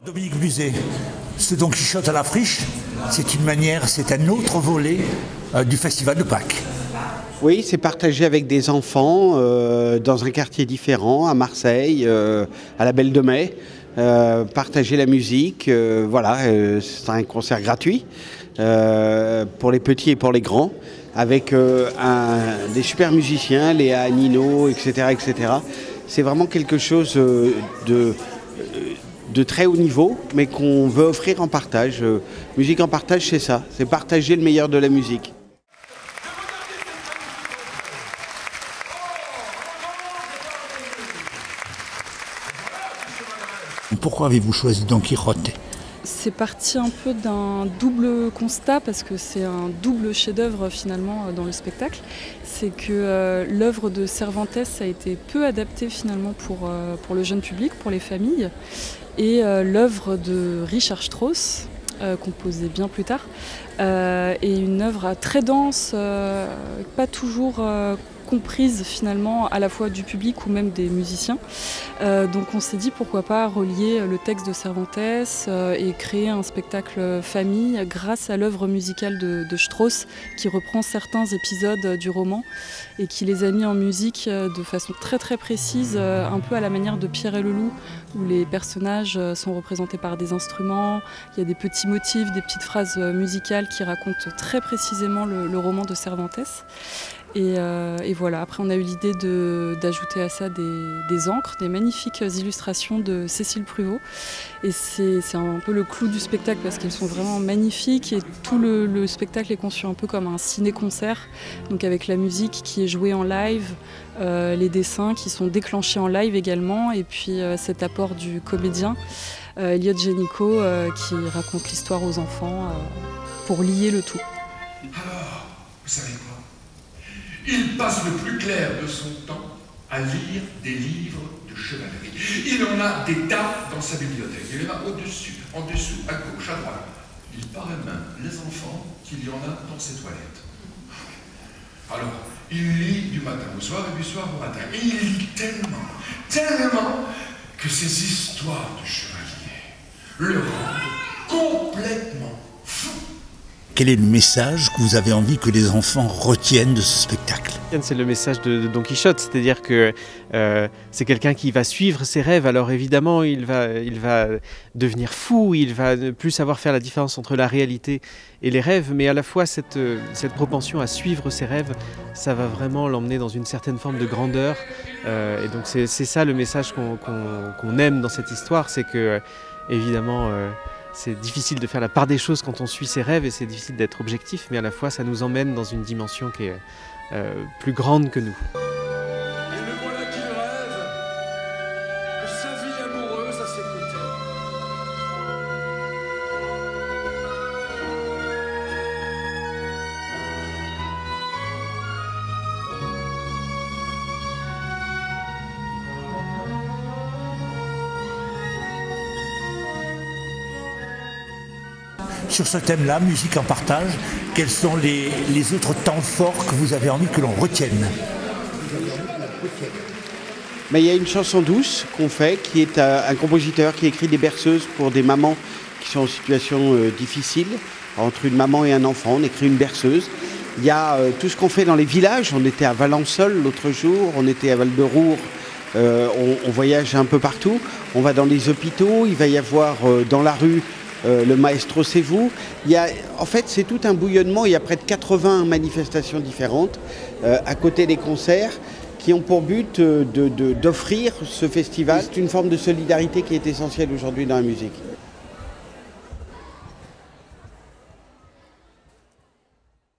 Dominique Buzet, ce Don Quichotte à la friche, c'est une manière, c'est un autre volet du festival de Pâques. Oui, c'est partagé avec des enfants dans un quartier différent, à Marseille, à la Belle de Mai. Partager la musique, voilà, c'est un concert gratuit pour les petits et pour les grands, avec des super musiciens, Léa, Nino, etc., etc. C'est vraiment quelque chose de très haut niveau, mais qu'on veut offrir en partage. Musique en partage, c'est ça, c'est partager le meilleur de la musique. Pourquoi avez-vous choisi Don Quichotte ? C'est parti un peu d'un double constat, parce que c'est un double chef-d'œuvre finalement dans le spectacle. C'est que l'œuvre de Cervantes a été peu adaptée finalement pour le jeune public, pour les familles. Et l'œuvre de Richard Strauss, composée bien plus tard, est une œuvre très dense, pas toujours comprise finalement à la fois du public ou même des musiciens. Donc on s'est dit pourquoi pas relier le texte de Cervantes et créer un spectacle famille grâce à l'œuvre musicale de Strauss, qui reprend certains épisodes du roman et qui les a mis en musique de façon très très précise, un peu à la manière de Pierre et le Loup, où les personnages sont représentés par des instruments, il y a des petits motifs, des petites phrases musicales qui racontent très précisément le roman de Cervantes. Et voilà, après on a eu l'idée d'ajouter à ça des encres, des magnifiques illustrations de Cécile Pruvot. Et c'est un peu le clou du spectacle, parce qu'elles sont vraiment magnifiques, et tout le spectacle est conçu un peu comme un ciné-concert, donc avec la musique qui est jouée en live, les dessins qui sont déclenchés en live également, et puis cet apport du comédien Elliot Génico qui raconte l'histoire aux enfants pour lier le tout. Alors, vous savez quoi ? Il passe le plus clair de son temps à lire des livres de chevalerie. Il en a des tas dans sa bibliothèque. Il y en a au-dessus, en dessous, à gauche, à droite. Il paraît même, les enfants, qu'il y en a dans ses toilettes. Alors, il lit du matin au soir et du soir au matin. Et il lit tellement, tellement, que ces histoires de chevaliers le rendent complètement fou. Quel est le message que vous avez envie que les enfants retiennent de ce spectacle ? C'est le message de Don Quichotte, c'est-à-dire que c'est quelqu'un qui va suivre ses rêves. Alors évidemment, il va devenir fou, il va ne plus savoir faire la différence entre la réalité et les rêves, mais à la fois cette propension à suivre ses rêves, ça va vraiment l'emmener dans une certaine forme de grandeur. Et donc c'est ça le message qu'on aime dans cette histoire, c'est que évidemment c'est difficile de faire la part des choses quand on suit ses rêves, et c'est difficile d'être objectif, mais à la fois ça nous emmène dans une dimension qui est plus grande que nous. Et le voilà qu'il rêve de sa vie amoureuse à ses côtés. Sur ce thème-là, musique en partage, quels sont les autres temps forts que vous avez envie que l'on retienne ? Mais il y a une chanson douce qu'on fait, qui est un compositeur qui écrit des berceuses pour des mamans qui sont en situation difficile. Entre une maman et un enfant, on écrit une berceuse. Il y a tout ce qu'on fait dans les villages. On était à Valençol l'autre jour, on était à Val-de-Roure, on voyage un peu partout. On va dans les hôpitaux, il va y avoir dans la rue le maestro c'est vous. En fait, c'est tout un bouillonnement. Il y a près de 80 manifestations différentes à côté des concerts qui ont pour but d'offrir ce festival. C'est une forme de solidarité qui est essentielle aujourd'hui dans la musique.